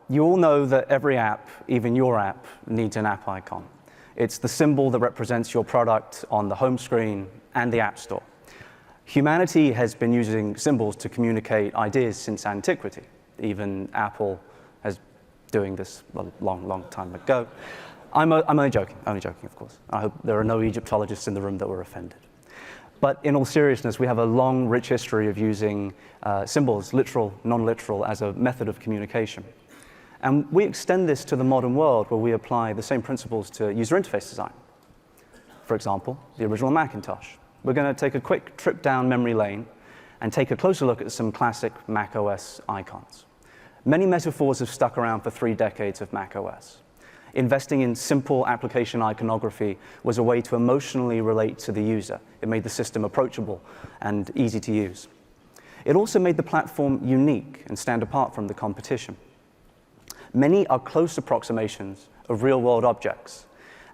You all know that every app, even your app, needs an app icon. It's the symbol that represents your product on the home screen and the App Store. Humanity has been using symbols to communicate ideas since antiquity. Even Apple has doing this a long, long time ago. I'm only joking, of course. I hope there are no Egyptologists in the room that were offended. But in all seriousness, we have a long, rich history of using symbols, literal, non-literal, as a method of communication. And we extend this to the modern world where we apply the same principles to user interface design. For example, the original Macintosh. We're going to take a quick trip down memory lane and take a closer look at some classic Mac OS icons. Many metaphors have stuck around for 3 decades of Mac OS. Investing in simple application iconography was a way to emotionally relate to the user. It made the system approachable and easy to use. It also made the platform unique and stand apart from the competition. Many are close approximations of real-world objects,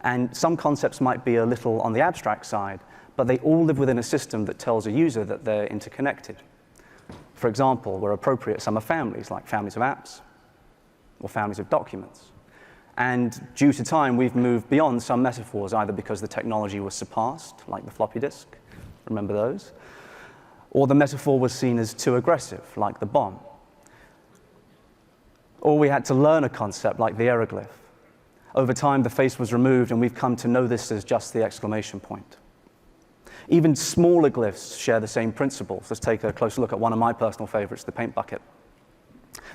and some concepts might be a little on the abstract side, but they all live within a system that tells a user that they're interconnected. For example, where appropriate, some are families, like families of apps or families of documents. And due to time, we've moved beyond some metaphors, either because the technology was surpassed, like the floppy disk, remember those, or the metaphor was seen as too aggressive, like the bomb. Or we had to learn a concept like the hieroglyph. Over time, the face was removed, and we've come to know this as just the exclamation point. Even smaller glyphs share the same principles. Let's take a closer look at one of my personal favorites, the paint bucket.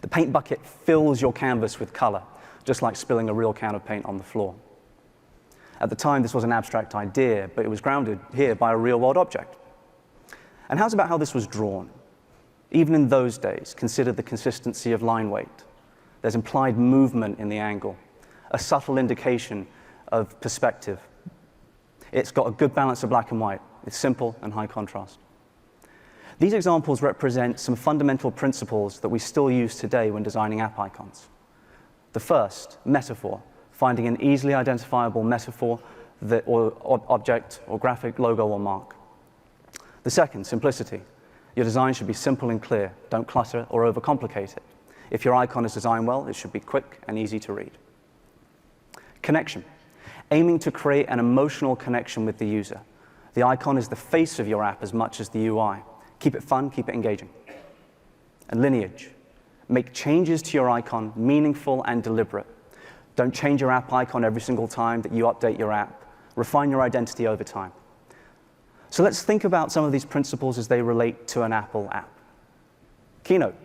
The paint bucket fills your canvas with color, just like spilling a real can of paint on the floor. At the time, this was an abstract idea, but it was grounded here by a real-world object. And how's about how this was drawn? Even in those days, consider the consistency of line weight. There's implied movement in the angle, a subtle indication of perspective. It's got a good balance of black and white. It's simple and high contrast. These examples represent some fundamental principles that we still use today when designing app icons. The first, metaphor, finding an easily identifiable metaphor or object or graphic, logo, or mark. The second, simplicity. Your design should be simple and clear. Don't clutter or overcomplicate it. If your icon is designed well, it should be quick and easy to read. Connection. Aiming to create an emotional connection with the user. The icon is the face of your app as much as the UI. Keep it fun, keep it engaging. And lineage. Make changes to your icon meaningful and deliberate. Don't change your app icon every single time that you update your app. Refine your identity over time. So let's think about some of these principles as they relate to an Apple app. Keynote.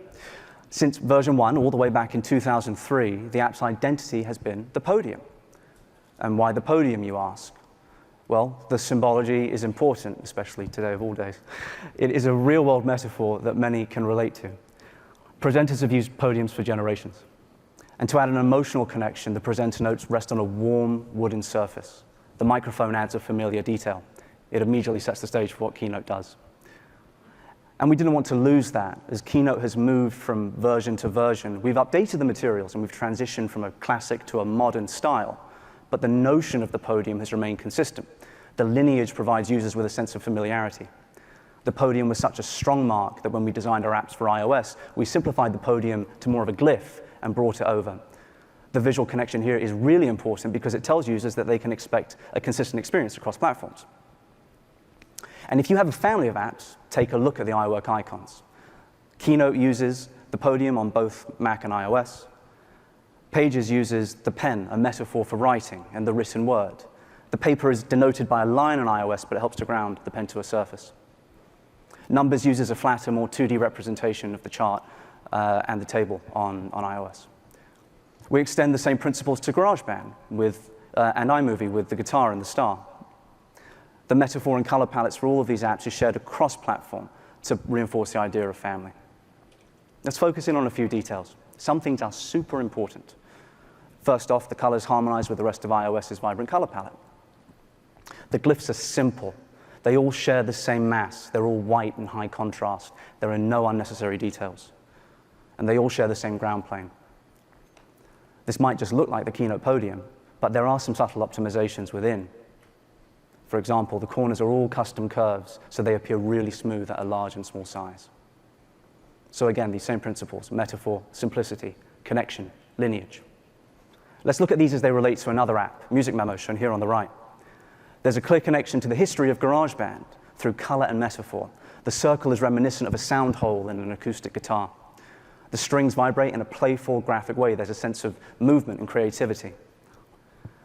Since version 1, all the way back in 2003, the app's identity has been the podium. And why the podium, you ask? Well, the symbology is important, especially today of all days. It is a real-world metaphor that many can relate to. Presenters have used podiums for generations. And to add an emotional connection, the presenter notes rest on a warm wooden surface. The microphone adds a familiar detail. It immediately sets the stage for what Keynote does. And we didn't want to lose that. As Keynote has moved from version to version, we've updated the materials and we've transitioned from a classic to a modern style. But the notion of the podium has remained consistent. The lineage provides users with a sense of familiarity. The podium was such a strong mark that when we designed our apps for iOS, we simplified the podium to more of a glyph and brought it over. The visual connection here is really important because it tells users that they can expect a consistent experience across platforms. And if you have a family of apps, take a look at the iWork icons. Keynote uses the podium on both Mac and iOS. Pages uses the pen, a metaphor for writing, and the written word. The paper is denoted by a line on iOS, but it helps to ground the pen to a surface. Numbers uses a flatter, more 2D representation of the chart and the table on iOS. We extend the same principles to GarageBand and iMovie with the guitar and the star. The metaphor and color palettes for all of these apps is shared across platform to reinforce the idea of family. Let's focus in on a few details. Some things are super important. First off, the colors harmonize with the rest of iOS's vibrant color palette. The glyphs are simple. They all share the same mass. They're all white and high contrast. There are no unnecessary details. And they all share the same ground plane. This might just look like the Keynote podium, but there are some subtle optimizations within. For example, the corners are all custom curves, so they appear really smooth at a large and small size. So again, these same principles, metaphor, simplicity, connection, lineage. Let's look at these as they relate to another app, Music Memo, shown here on the right. There's a clear connection to the history of GarageBand through color and metaphor. The circle is reminiscent of a sound hole in an acoustic guitar. The strings vibrate in a playful, graphic way. There's a sense of movement and creativity.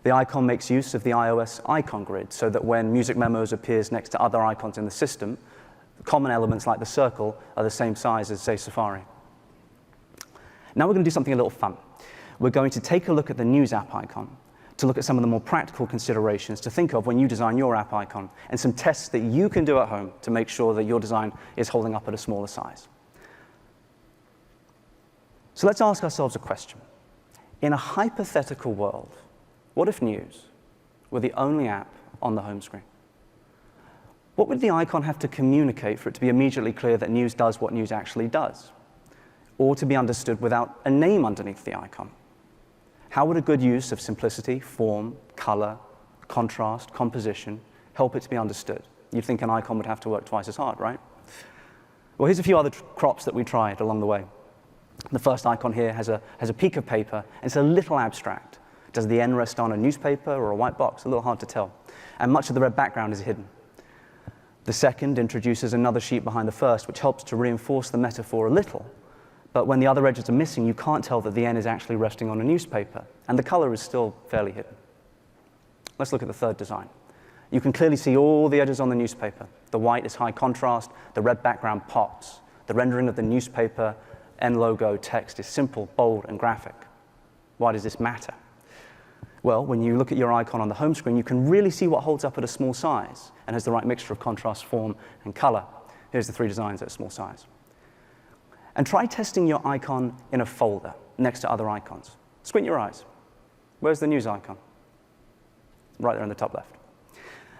The icon makes use of the iOS icon grid so that when Music Memos appears next to other icons in the system, common elements like the circle are the same size as, say, Safari. Now we're going to do something a little fun. We're going to take a look at the News app icon to look at some of the more practical considerations to think of when you design your app icon, and some tests that you can do at home to make sure that your design is holding up at a smaller size. So let's ask ourselves a question. In a hypothetical world, what if News were the only app on the home screen? What would the icon have to communicate for it to be immediately clear that News does what News actually does, or to be understood without a name underneath the icon? How would a good use of simplicity, form, color, contrast, composition help it to be understood? You'd think an icon would have to work twice as hard, right? Well, here's a few other crops that we tried along the way. The first icon here has a peak of paper, and it's a little abstract. Does the N rest on a newspaper or a white box? A little hard to tell. And much of the red background is hidden. The second introduces another sheet behind the first, which helps to reinforce the metaphor a little. But when the other edges are missing, you can't tell that the N is actually resting on a newspaper, and the color is still fairly hidden. Let's look at the third design. You can clearly see all the edges on the newspaper. The white is high contrast, the red background pops. The rendering of the newspaper N logo text is simple, bold, and graphic. Why does this matter? Well, when you look at your icon on the home screen, you can really see what holds up at a small size and has the right mixture of contrast, form, and color. Here's the three designs at a small size. And try testing your icon in a folder next to other icons. Squint your eyes. Where's the News icon? Right there in the top left.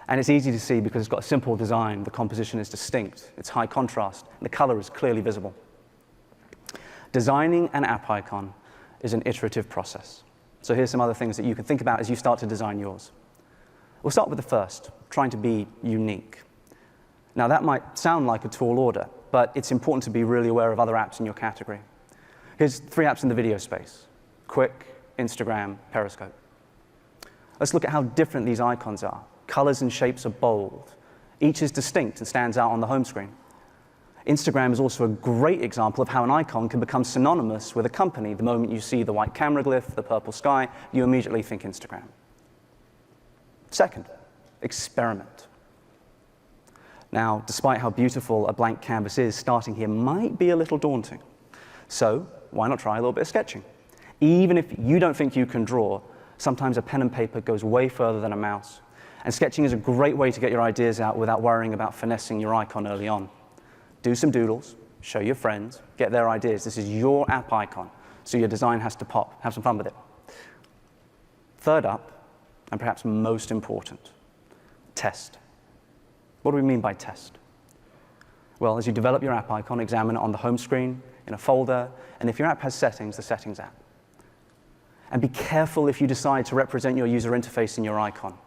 And it's easy to see because it's got a simple design. The composition is distinct. It's high contrast. And the color is clearly visible. Designing an app icon is an iterative process. So here's some other things that you can think about as you start to design yours. We'll start with the first, trying to be unique. Now, that might sound like a tall order, but it's important to be really aware of other apps in your category. Here's 3 apps in the video space: Quick, Instagram, Periscope. Let's look at how different these icons are. Colors and shapes are bold. Each is distinct and stands out on the home screen. Instagram is also a great example of how an icon can become synonymous with a company. The moment you see the white camera glyph, the purple sky, you immediately think Instagram. Second, experiment. Now, despite how beautiful a blank canvas is, starting here might be a little daunting. So why not try a little bit of sketching? Even if you don't think you can draw, sometimes a pen and paper goes way further than a mouse. And sketching is a great way to get your ideas out without worrying about finessing your icon early on. Do some doodles, show your friends, get their ideas. This is your app icon, so your design has to pop. Have some fun with it. Third up, and perhaps most important, test. What do we mean by test? Well, as you develop your app icon, examine it on the home screen, in a folder, and if your app has settings, the Settings app. And be careful if you decide to represent your user interface in your icon.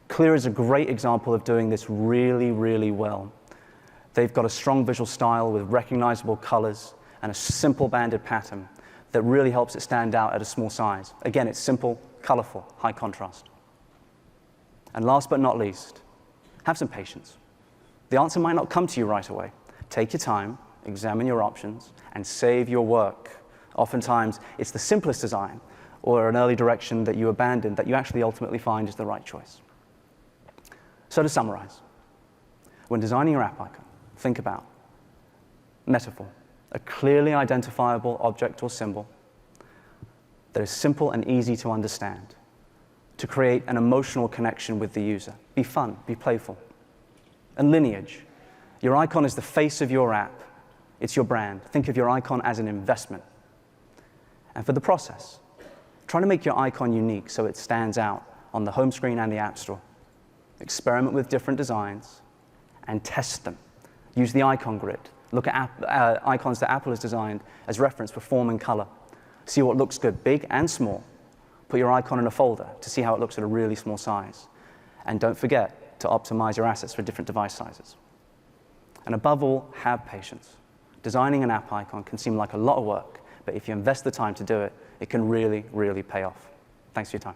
Clear is a great example of doing this really, really well. They've got a strong visual style with recognizable colors and a simple banded pattern that really helps it stand out at a small size. Again, it's simple, colorful, high contrast. And last but not least, have some patience. The answer might not come to you right away. Take your time, examine your options, and save your work. Oftentimes, it's the simplest design or an early direction that you abandoned that you actually ultimately find is the right choice. So to summarize, when designing your app icon, think about metaphor, a clearly identifiable object or symbol that is simple and easy to understand, to create an emotional connection with the user. Be fun, be playful. And lineage, your icon is the face of your app. It's your brand. Think of your icon as an investment. And for the process, try to make your icon unique so it stands out on the home screen and the App Store. Experiment with different designs and test them. Use the icon grid. Look at icons that Apple has designed as reference for form and color. See what looks good, big and small. Put your icon in a folder to see how it looks at a really small size. And don't forget to optimize your assets for different device sizes. And above all, have patience. Designing an app icon can seem like a lot of work, but if you invest the time to do it, it can really, really pay off. Thanks for your time.